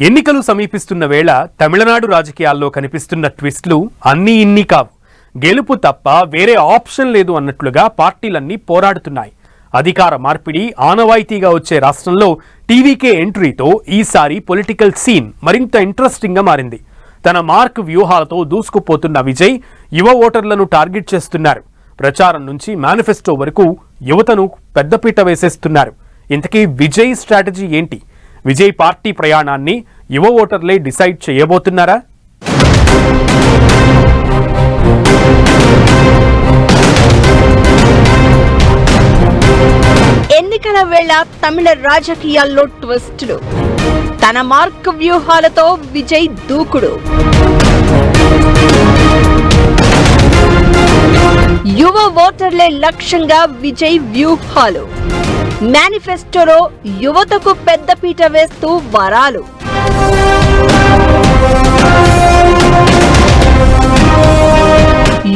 ఎన్నికలు సమీపిస్తున్న వేళ తమిళనాడు రాజకీయాల్లో కనిపిస్తున్న ట్విస్టులు అన్నీ ఇన్ని కావు. గెలుపు తప్ప వేరే ఆప్షన్ లేదు అన్నట్లుగా పార్టీలన్నీ పోరాడుతున్నాయి. అధికార మార్పిడి ఆనవాయితీగా వచ్చే రాష్ట్రంలో టీవీకే ఎంట్రీతో ఈసారి పొలిటికల్ సీన్ మరింత ఇంట్రెస్టింగ్గా మారింది. తన మార్క్ వ్యూహాలతో దూసుకుపోతున్న విజయ్ యువ ఓటర్లను టార్గెట్ చేస్తున్నారు. ప్రచారం నుంచి మేనిఫెస్టో వరకు యువతను పెద్దపీట వేసేస్తున్నారు. ఇంతకీ విజయ్ స్ట్రాటజీ ఏంటి? విజయ్ పార్టీ ప్రయాణాన్ని యువ ఓటర్లే డిసైడ్ చేయబోతున్నారా? ఎన్నికల వేళ తమిళ రాజకీయాల్లో ట్విస్టులు, తన మార్క్ వ్యూహాలతో విజయ్ దూకుడు. యువ ఓటర్లే లక్ష్యంగా విజయ్ వ్యూహాలు. మేనిఫెస్టోలో యువతకు పెద్దపీట వేస్తూ వరాలు.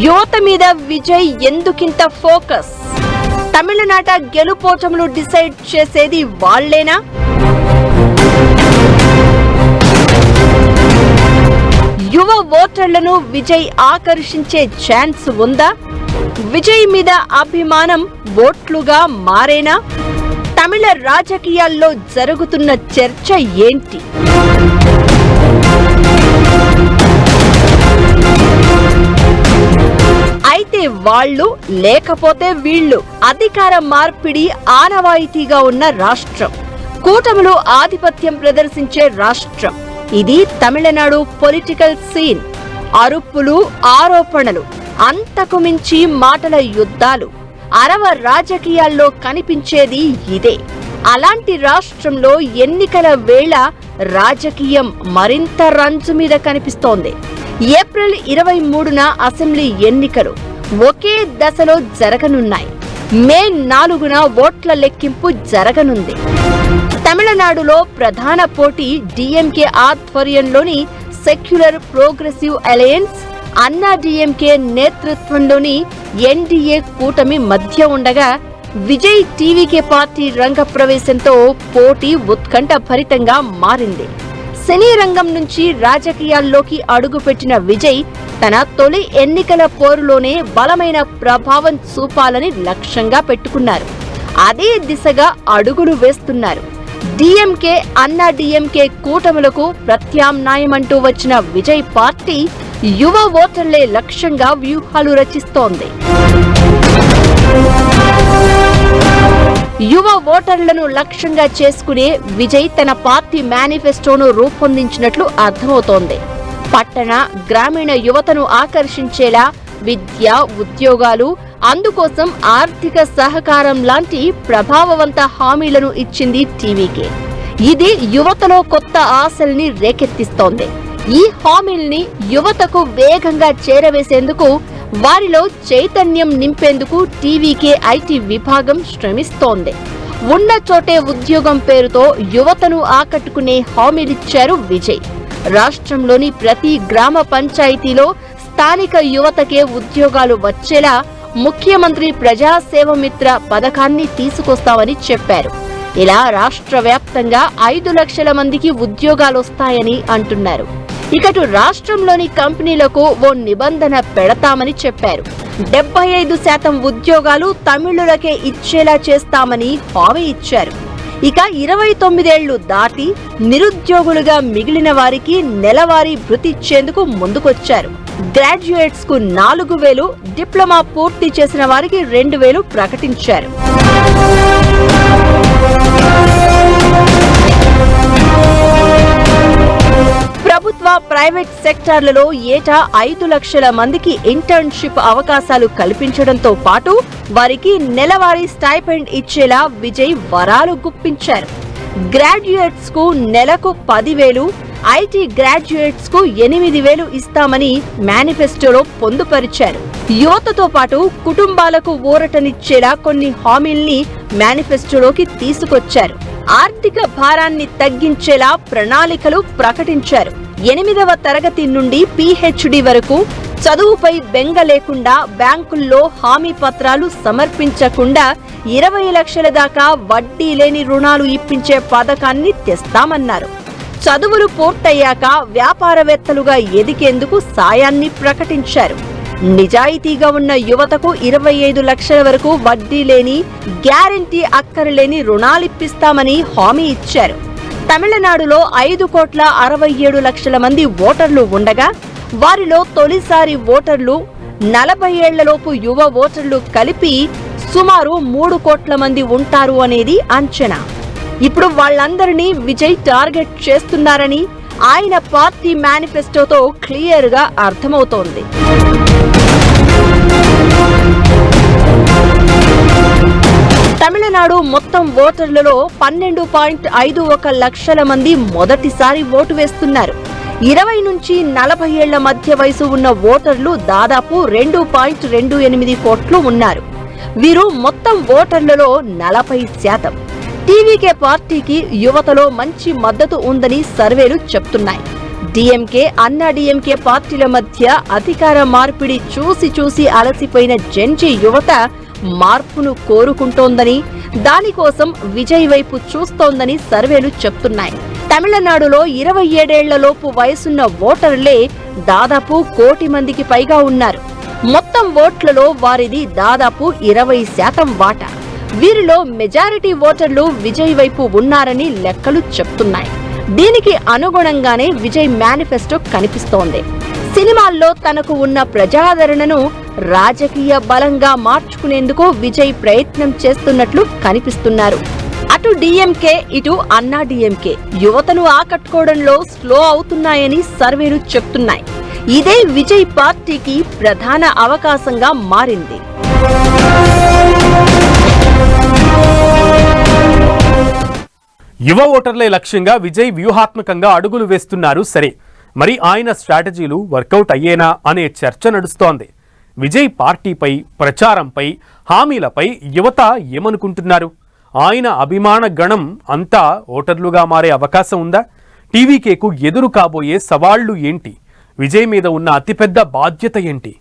యువత మీద విజయ్ ఎందుకింత ఫోకస్? తమిళనాట గెలుపోటములు డిసైడ్ చేసేది వాళ్లేనా? యువ ఓటర్లను విజయ్ ఆకర్షించే ఛాన్స్ ఉందా? విజయ్ మీద అభిమానం ఓట్లుగా మారేనా? తమిళ రాజకీయాల్లో జరుగుతున్న చర్చ ఏంటి? అయితే వాళ్ళు లేకపోతే వీళ్ళు. అధికార మార్పిడి ఆనవాయితీగా ఉన్న రాష్ట్రం, కూటములు ఆధిపత్యం ప్రదర్శించే రాష్ట్రం. ఇది తమిళనాడు పొలిటికల్ సీన్. అరుపులు, ఆరోపణలు, అంతకు మించి మాటల యుద్ధాలు. అరవ రాజకీయాల్లో కనిపించేది ఇదే. అలాంటి రాష్ట్రంలో ఎన్నికల వేళ రాజకీయం మరింత రంజు మీద కనిపిస్తోంది. ఏప్రిల్ 23న అసెంబ్లీ ఎన్నికలు ఒకే దశలో జరగనున్నాయి. మే 4న ఓట్ల లెక్కింపు జరగనుంది. తమిళనాడులో ప్రధాన పోటీ డిఎంకే ఆధ్వర్యంలోని సెక్యులర్ ప్రోగ్రెసివ్ అలయన్స్, అన్నా డిఎంకే నేతృత్వంలోని ఎన్డీఏ కూటమి మధ్య ఉండగా, విజయ్ టీవీకే పార్టీ రంగ ప్రవేశంతో పోటీ ఉత్కంఠ భరితంగా మారింది. సినీ రంగం నుంచి రాజకీయాల్లోకి అడుగుపెట్టిన విజయ్ తన తొలి ఎన్నికల పోరులోనే బలమైన ప్రభావం చూపాలని లక్ష్యంగా పెట్టుకున్నారు. అదే దిశగా అడుగులు వేస్తున్నారు. డిఎంకే, అన్నా డిఎంకే కూటములకు ప్రత్యామ్నాయమంటూ వచ్చిన విజయ్ పార్టీ యువ ఓటర్లే లక్ష్యంగా వ్యూహాలు రచిస్తోంది. యువ ఓటర్లను లక్ష్యంగా చేసుకునే విజయ్ తన పార్టీ మేనిఫెస్టోను రూపొందించినట్లు అర్థమవుతోంది. పట్టణ, గ్రామీణ యువతను ఆకర్షించేలా విద్య, ఉద్యోగాలు, అందుకోసం ఆర్థిక సహకారం లాంటి ప్రభావవంత హామీలను ఇచ్చింది టీవీకే. ఇది యువతలో కొత్త ఆశల్ని రేకెత్తిస్తోంది. ఈ హామీల్ని యువతకు వేగంగా చేరవేసేందుకు, వారిలో చైతన్యం నింపేందుకు టీవీకే ఐటీ విభాగం శ్రమిస్తోంది. ఉన్న చోటే ఉద్యోగం పేరుతో యువతను ఆకట్టుకునే హామీలిచ్చారు విజయ్. రాష్ట్రంలోని ప్రతి గ్రామ పంచాయతీలో స్థానిక యువతకే ఉద్యోగాలు వచ్చేలా ముఖ్యమంత్రి ప్రజాసేవమిత్ర పథకాన్ని తీసుకొస్తామని చెప్పారు. ఇలా రాష్ట్ర వ్యాప్తంగా 5 లక్షల మందికి ఉద్యోగాలొస్తాయని అంటున్నారు. ఇకటు రాష్ట్రంలోని కంపెనీలకు ఓ నిబంధన పెడతామని చెప్పారు. 75% ఉద్యోగాలు తమిళులకే ఇచ్చేలా చేస్తామని హామీ ఇచ్చారు. ఇక 29 ఏళ్లు దాటి నిరుద్యోగులుగా మిగిలిన వారికి నెలవారీ భృతిచ్చేందుకు ముందుకొచ్చారు. గ్రాడ్యుయేట్స్ కు 4,000, డిప్లొమా పూర్తి చేసిన వారికి 2,000 ప్రకటించారు. ప్రభుత్వ, ప్రైవేట్ సెక్టార్లలో ఏటా 5 లక్షల మందికి ఇంటర్న్షిప్ అవకాశాలు కల్పించడంతో పాటు వారికి నెలవారీ స్టైపెండ్ ఇచ్చేలా విజయ్ వరాలు గుప్పించారు. గ్రాడ్యుయేట్స్ కు నెలకు 10,000, ఐటీ గ్రాడ్యుయేట్స్ కు 8,000 ఇస్తామని మేనిఫెస్టోలో పొందుపరిచారు. యువతతో పాటు కుటుంబాలకు ఊరటనిచ్చేలా కొన్ని హామీల్ని మేనిఫెస్టోలోకి తీసుకొచ్చారు. ఆర్థిక భారాన్ని తగ్గించేలా ప్రణాళికలు ప్రకటించారు. 8వ తరగతి నుండి పీహెచ్డీ వరకు చదువుపై బెంగ లేకుండా బ్యాంకుల్లో హామీ పత్రాలు సమర్పించకుండా 20 లక్షల దాకా వడ్డీ లేని రుణాలు ఇప్పించే పథకాన్ని తెస్తామన్నారు. చదువులు పూర్తయ్యాక వ్యాపారవేత్తలుగా ఎదిగేందుకు సాయాన్ని ప్రకటించారు. నిజాయితీగా ఉన్న యువతకు 25 లక్షల వరకు వడ్డీ లేని, గ్యారంటీ అక్కరలేని రుణాలిప్పిస్తామని హామీ ఇచ్చారు. తమిళనాడులో 5,67 లక్షల మంది ఓటర్లు ఉండగా వారిలో తొలిసారి ఓటర్లు 40 ఏళ్లలోపు యువ ఓటర్లు కలిపి సుమారు 3 కోట్ల మంది ఉంటారు అనేది అంచనా. ఇప్పుడు వాళ్ళందరినీ విజయ్ టార్గెట్ చేస్తున్నారని ఆయన పార్టీ మేనిఫెస్టోతో క్లియర్ గా అర్థమవుతోంది. తమిళనాడు మొత్తం ఓటర్లలో 12.51 లక్షల మంది మొదటిసారి ఓటు వేస్తున్నారు. 20 నుంచి 40 ఏళ్ల మధ్య వయసు ఉన్న ఓటర్లు దాదాపు 2.28 కోట్లు ఉన్నారు. వీరు మొత్తం ఓటర్లలో 40%. టీవీకే పార్టీకి యువతలో మంచి మద్దతు ఉందని సర్వేలు చెప్తున్నాయి. డీఎంకే, అన్నా డీఎంకే పార్టీల మధ్య అధికార మార్పిడి చూసి అలసిపోయిన జెన్జీ యువత మార్పును కోరుకుంటోందని, దానికోసం విజయ్ వైపు చూస్తోందని సర్వేలు చెప్తున్నాయి. తమిళనాడులో 27 ఏళ్లలోపు వయసున్న ఓటర్లే దాదాపు 1 కోటి మందికి పైగా ఉన్నారు. మొత్తం ఓట్లలో వారిది దాదాపు 20% వాటా. వీరిలో మెజారిటీ ఓటర్లు విజయ్ వైపు ఉన్నారని లెక్కలు చెప్తున్నాయి. దీనికి అనుగుణంగానే విజయ్ మేనిఫెస్టో కనిపిస్తోంది. సినిమాల్లో తనకు ఉన్న ప్రజాదరణను రాజకీయ బలంగా మార్చుకునేందుకు విజయ్ ప్రయత్నం చేస్తున్నట్లు కనిపిస్తున్నారు. అటు డీఎంకే, ఇటు అన్నా డీఎంకే యువతను ఆకట్టుకోవడంలో స్లో అవుతున్నాయని సర్వేలు చెప్తున్నాయి. ఇదే విజయ్ పార్టీకి ప్రధాన అవకాశంగా మారింది. యువ ఓటర్లే లక్ష్యంగా విజయ్ వ్యూహాత్మకంగా అడుగులు వేస్తున్నారు. సరే, మరి ఆయన స్ట్రాటజీలు వర్కౌట్ అయ్యేనా అనే చర్చ నడుస్తోంది. విజయ్ పార్టీపై, ప్రచారంపై, హామీలపై యువత ఏమనుకుంటున్నారు? ఆయన అభిమాన గణం అంతా ఓటర్లుగా మారే అవకాశం ఉందా? టీవీకేకు ఎదురు కాబోయే సవాళ్లు ఏంటి? విజయ్ మీద ఉన్న అతిపెద్ద బాధ్యత ఏంటి?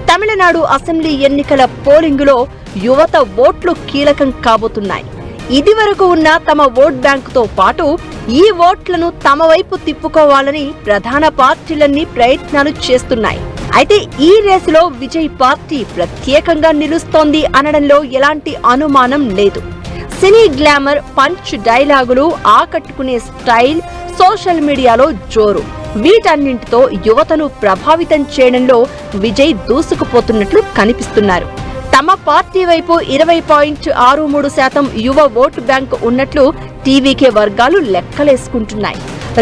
తమిళనాడు అసెంబ్లీ ఎన్నికల పోలింగులో యువత ఓట్లు కీలకం కాబోతున్నాయి. ఇదివరకు ఉన్న తమ ఓట్ బ్యాంకుతో పాటు ఈ ఓట్లను తమ వైపు తిప్పుకోవాలని ప్రధాన పార్టీలన్నీ ప్రయత్నాలు చేస్తున్నాయి. అయితే ఈ రేసులో విజయ్ పార్టీ ప్రత్యేకంగా నిలుస్తోంది అనడంలో ఎలాంటి అనుమానం లేదు. సినీ గ్లామర్, పంచ్ డైలాగులు, ఆకట్టుకునే స్టైల్, సోషల్ మీడియాలో జోరు, వీటన్నింటితో యువతను ప్రభావితం చేయడంలో విజయ్ దూసుకుపోతున్నట్లు కనిపిస్తున్నారు. తమ పార్టీ వైపు 20.63% యువ ఓటు బ్యాంకు ఉన్నట్లు టీవీకే వర్గాలు లెక్కలేసుకుంటున్నాయి.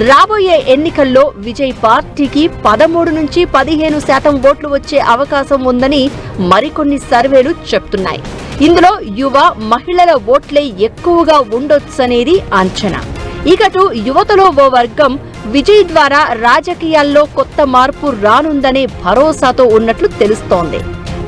రాబోయే ఎన్నికల్లో విజయ్ పార్టీకి 13 నుంచి 15% ఓట్లు వచ్చే అవకాశం ఉందని మరికొన్ని సర్వేలు చెప్తున్నాయి. ఇందులో యువ, మహిళల ఓట్లే ఎక్కువగా ఉండొచ్చనేది అంచనా. ఇకటు యువతలో ఓ వర్గం విజయ్ ద్వారా రాజకీయాల్లో కొత్త మార్పు రానుందనే భరోసాతో ఉన్నట్లు తెలుస్తోంది.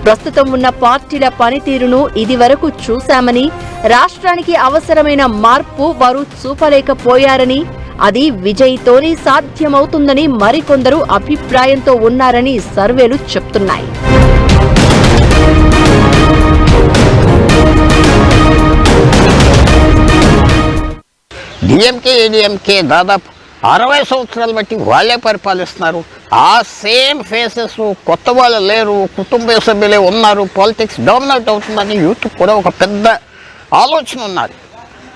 ప్రస్తుతం ఉన్న పార్టీల పనితీరును ఇదివరకు చూశామని, రాష్ట్రానికి అవసరమైన మార్పు వారు చూపలేకపోయారని, అది విజయ్తోనే సాధ్యమవుతుందని మరికొందరు అభిప్రాయంతో ఉన్నారని సర్వేలు చెప్తున్నాయి. డిఎంకే దాదాపు 60 సంవత్సరాలు బట్టి వాళ్ళే పరిపాలిస్తున్నారు. ఆ సేమ్ ఫేసెస్, కొత్త వాళ్ళు లేరు, కుటుంబ సభ్యులే ఉన్నారు. పాలిటిక్స్ డామినేట్ అవుతుందని యూత్ కూడా ఒక పెద్ద ఆలోచన ఉన్నది.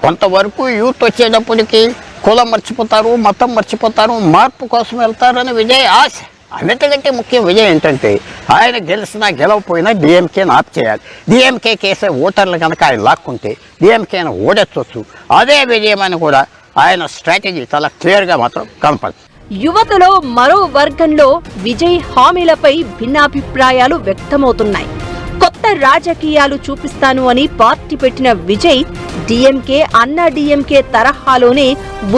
కొంతవరకు యూత్ వచ్చేటప్పటికి కులం మర్చిపోతారు, మతం మర్చిపోతారు, మార్పు కోసం వెళ్తారని విజయ్ ఆశ. అన్నిటికంటే ముఖ్యం విజయ్ ఏంటంటే ఆయన గెలిచినా గెలవపోయినా డిఎంకేని ఆప్ చేయాలి. డిఎంకే కేసే ఓటర్లు కనుక ఆయన లాక్కుంటే డిఎంకేని ఓడెత్తవచ్చు. అదే విజయం అని కూడా ఆయన స్ట్రాటజీ చాలా క్లియర్గా మాత్రం కనపడుతుంది. యువతలో మరో వర్గంలో విజయ్ హామీలపై భిన్నాభిప్రాయాలు వ్యక్తమవుతున్నాయి. కొత్త రాజకీయాలు చూపిస్తాను అని పార్టీ పెట్టిన విజయ్ డీఎంకే, అన్నా డీఎంకే తరహాలోనే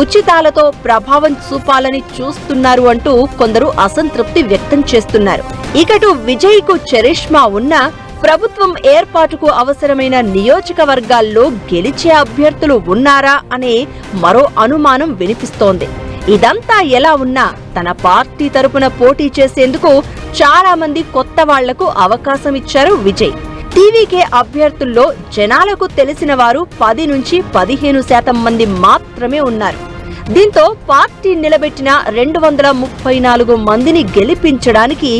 ఉచితాలతో ప్రభావం చూపాలని చూస్తున్నారు అంటూ కొందరు అసంతృప్తి వ్యక్తం చేస్తున్నారు. ఇకటు విజయ్ కు చరిష్మా ఉన్నా ప్రభుత్వం ఏర్పాటుకు అవసరమైన నియోజకవర్గాల్లో గెలిచే అభ్యర్థులు ఉన్నారా అనే మరో అనుమానం వినిపిస్తోంది. ఇదంతా ఎలా ఉన్నా తన పార్టీ తరపున పోటీ చేసేందుకు చాలా మంది కొత్త వాళ్లకు అవకాశం ఇచ్చారు విజయ్. టీవీకే అభ్యర్థుల్లో జనాలకు తెలిసిన వారు 10 నుంచి 15% మంది మాత్రమే ఉన్నారు. దీంతో పార్టీ నిలబెట్టిన 234 మందిని గెలిపించడానికి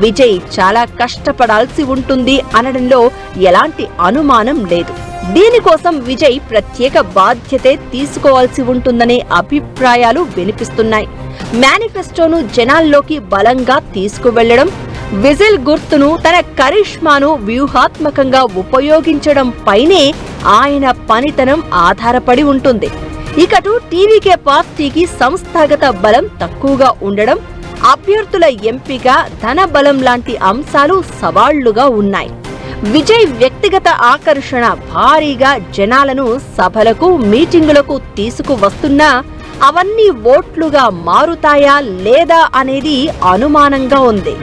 విజయ్ చాలా కష్టపడాల్సి ఉంటుంది అనడంలో ఎలాంటి అనుమానం లేదు. దీనికోసం విజయ్ ప్రత్యేక బాధ్యతే తీసుకోవాల్సి ఉంటుందనే అభిప్రాయాలు వినిపిస్తున్నాయి. మేనిఫెస్టోను జనాల్లోకి బలంగా తీసుకువెళ్లడం, విజిల్ గుర్తును తన కరిష్మాను వ్యూహాత్మకంగా ఉపయోగించడం పైనే ఆయన పనితనం ఆధారపడి ఉంటుంది. ఇకటు టీవీకే పార్టీకి సంస్థాగత బలం తక్కువగా ఉండడం, అభ్యర్థుల ఎంపిక, ధన బలం లాంటి అంశాలు సవాళ్లుగా ఉన్నాయి. విజయ్ వ్యక్తిగత ఆకర్షణ భారీగా జనాలను సభలకు, మీటింగులకు తీసుకువస్తున్నా అవన్నీ ఓట్లుగా మారుతాయా లేదా అనేది అనుమానంగా ఉంది.